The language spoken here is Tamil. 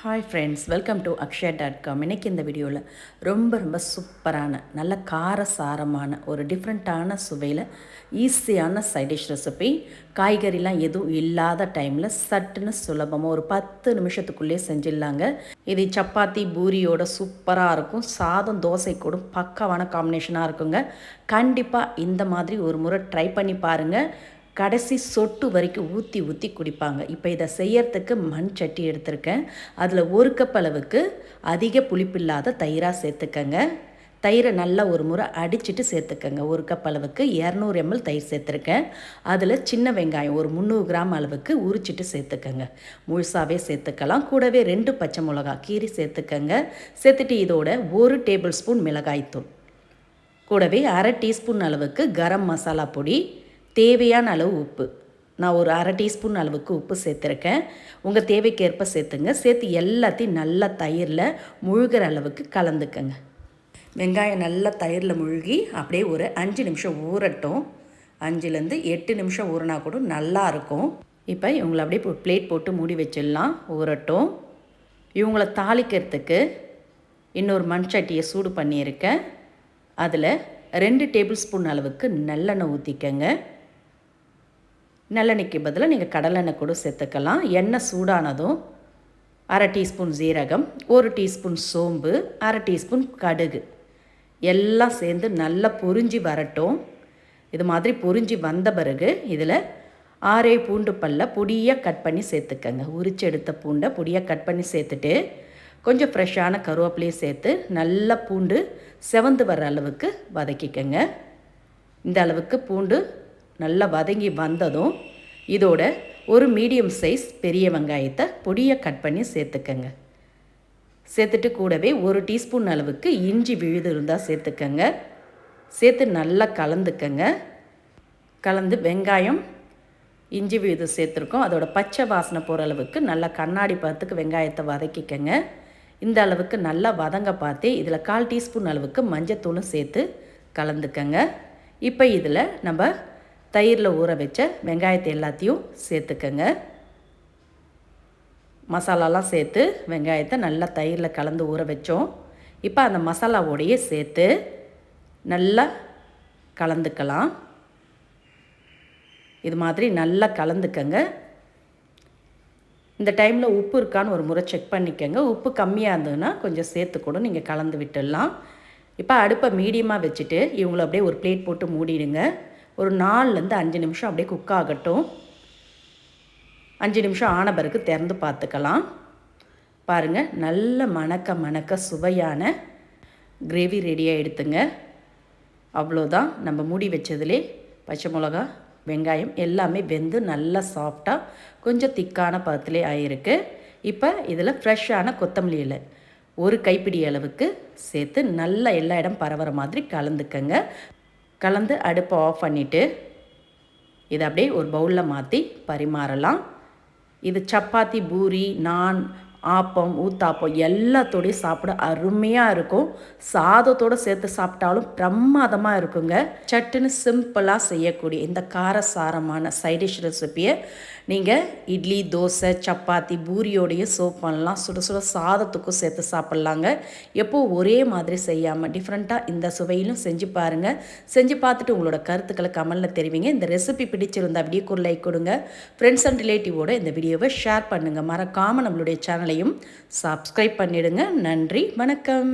ஹாய் ஃப்ரெண்ட்ஸ், வெல்கம் டு அக்ஷயா.com. இன்றைக்கி இந்த வீடியோவில் ரொம்ப சூப்பரான நல்ல காரசாரமான ஒரு டிஃப்ரெண்ட்டான சுவையில் ஈஸியான சைடிஷ் ரெசிபி. காய்கறிலாம் எதுவும் இல்லாத டைமில் சட்டுன்னு சுலபமாக ஒரு 10 நிமிஷத்துக்குள்ளேயே செஞ்சிடலாங்க. இது சப்பாத்தி பூரியோட சூப்பராக இருக்கும். சாதம் தோசை கூட பக்காவான காம்பினேஷனாக இருக்குங்க. கண்டிப்பாக இந்த மாதிரி ஒரு முறை ட்ரை பண்ணி பாருங்கள். கடைசி சொட்டு வரைக்கும் ஊற்றி குடிப்பாங்க. இப்போ இதை செய்யறதுக்கு மண் சட்டி எடுத்திருக்கேன். அதில் 1 கப் அளவுக்கு அதிக புளிப்பில்லாத தயிராக சேர்த்துக்கங்க. தயிரை நல்லா ஒரு முறை அடிச்சுட்டு சேர்த்துக்கங்க. 1 கப் அளவுக்கு 200 ml தயிர் சேர்த்துருக்கேன். அதில் சின்ன வெங்காயம் ஒரு 300 கிராம் அளவுக்கு உரிச்சிட்டு சேர்த்துக்கங்க. முழுசாகவே சேர்த்துக்கலாம். கூடவே 2 பச்சை மிளகா கீரி சேர்த்துக்கங்க. சேர்த்துட்டு இதோட 1 டேபிள் ஸ்பூன் மிளகாய்த்தூள், கூடவே அரை டீஸ்பூன் அளவுக்கு கரம் மசாலா பொடி, தேவையான அளவு உப்பு. நான் ஒரு அரை டீஸ்பூன் அளவுக்கு உப்பு சேர்த்துருக்கேன். உங்கள் தேவைக்கேற்ப சேர்த்துங்க. சேர்த்து எல்லாத்தையும் நல்லா தயிரில் முழுகிற அளவுக்கு கலந்துக்கங்க. வெங்காயம் நல்லா தயிரில் முழுகி அப்படியே ஒரு 5 நிமிஷம் ஊறட்டும். 5லேருந்து 8 நிமிஷம் ஊறினா கூட நல்லாயிருக்கும். இப்போ இவங்களை அப்படியே பிளேட் போட்டு மூடி வச்சிடலாம், ஊறட்டும். இவங்களை தாளிக்கிறதுக்கு இன்னொரு மண் சட்டியை சூடு பண்ணியிருக்கேன். அதில் 2 டேபிள் ஸ்பூன் அளவுக்கு நல்லெண்ணெய் ஊற்றிக்கங்க. நல்லெண்ணெய்க்கு பதிலாக நீங்கள் கடலெண்ணெய் கூட சேர்த்துக்கலாம். எண்ணெய் சூடானதும் அரை டீஸ்பூன் ஜீரகம், 1 டீஸ்பூன் சோம்பு, அரை டீஸ்பூன் கடுகு எல்லாம் சேர்ந்து நல்லா பொரிஞ்சு வரட்டும். இது மாதிரி பொரிஞ்சு வந்த பிறகு இதில் 6 பூண்டு பல்ல பொடியாக கட் பண்ணி சேர்த்துக்கங்க. உரிச்சு எடுத்த பூண்டை பொடியாக கட் பண்ணி சேர்த்துட்டு கொஞ்சம் ஃப்ரெஷ்ஷான கருவேப்பிலையும் சேர்த்து நல்லா பூண்டு செவந்து வர அளவுக்கு வதக்கிக்கங்க. இந்த அளவுக்கு பூண்டு நல்லா வதங்கி வந்ததும் இதோட ஒரு மீடியம் சைஸ் பெரிய வெங்காயத்தை பொடியாக கட் பண்ணி சேர்த்துக்கங்க. சேர்த்துட்டு கூடவே 1 டீஸ்பூன் அளவுக்கு இஞ்சி விழுது இருந்தால் சேர்த்துக்கங்க. சேர்த்து நல்லா கலந்துக்கங்க. கலந்து வெங்காயம் இஞ்சி விழுது சேர்த்துருக்கோம், அதோட பச்சை வாசனை போகிற அளவுக்கு நல்லா கண்ணாடி பதத்துக்கு வெங்காயத்தை வதக்கிக்கங்க. இந்த அளவுக்கு நல்லா வதங்க பார்த்து இதில் 1/4 டீஸ்பூன் அளவுக்கு மஞ்சத்தூளும் சேர்த்து கலந்துக்கங்க. இப்போ இதில் நம்ம தயிரில் ஊற வச்ச வெங்காயத்தை எல்லாத்தையும் சேர்த்துக்கங்க. மசாலாலாம் சேர்த்து வெங்காயத்தை நல்லா தயிரில் கலந்து ஊற வச்சோம். இப்போ அந்த மசாலாவோடையே சேர்த்து நல்லா கலந்துக்கலாம். இது மாதிரி நல்லா கலந்துக்கங்க. இந்த டைமில் உப்பு இருக்கான்னு ஒரு முறை செக் பண்ணிக்கங்க. உப்பு கம்மியாக இருந்ததுன்னா கொஞ்சம் சேர்த்து கூட நீங்கள் கலந்து விட்டுடலாம். இப்போ அடுப்பை மீடியமாக வச்சுட்டு இவங்களை அப்படியே ஒரு பிளேட் போட்டு மூடிடுங்க. ஒரு 4லேருந்து 5 நிமிஷம் அப்படியே குக் ஆகட்டும். 5 நிமிஷம் ஆன பிறகு திறந்து பார்த்துக்கலாம். பாருங்கள், நல்ல மணக்க சுவையான கிரேவி ரெடியாக எடுத்துங்க. அவ்வளோதான். நம்ம மூடி வச்சதுலே பச்சை மிளகா வெங்காயம் எல்லாமே வெந்து நல்லா சாஃப்டாக கொஞ்சம் திக்கான பதத்திலே ஆகிருக்கு. இப்போ இதில் ஃப்ரெஷ்ஷான கொத்தமல்லி இலை 1 கைப்பிடி அளவுக்கு சேர்த்து நல்லா எல்லா இடம் பரவுற மாதிரி கலந்துக்கங்க. கலந்து அடுப்பை ஆஃப் பண்ணிவிட்டு இதை அப்படியே ஒரு பவுலில் மாற்றி பரிமாறலாம். இது சப்பாத்தி, பூரி, நான், ஆப்பம், ஊத்தாப்பம் எல்லாத்தோடையும் சாப்பிட அருமையாக இருக்கும். சாதத்தோடு சேர்த்து சாப்பிட்டாலும் பிரமாதமாக இருக்குங்க. சட்டுன்னு சிம்பிளாக செய்யக்கூடிய இந்த காரசாரமான சைடிஷ் ரெசிப்பியை நீங்கள் இட்லி, தோசை, சப்பாத்தி, பூரியோடையும் சர்வ் பண்ணலாம். சுட சாதத்துக்கும் சேர்த்து சாப்பிட்லாங்க. எப்போது ஒரே மாதிரி செய்யாமல் டிஃப்ரெண்ட்டாக இந்த சுவையிலும் செஞ்சு பாருங்கள். செஞ்சு பார்த்துட்டு உங்களோட கருத்துக்களை கமெண்டில் தெரிவிங்க. இந்த ரெசிபி பிடிச்சிருந்தா வீடியோக்கு ஒரு லைக் கொடுங்க. ஃப்ரெண்ட்ஸ் அண்ட் ரிலேட்டிவோட இந்த வீடியோவை ஷேர் பண்ணுங்கள். மறக்காமல் நம்மளுடைய சேனலையும் சப்ஸ்கிரைப் பண்ணிவிடுங்க. நன்றி, வணக்கம்.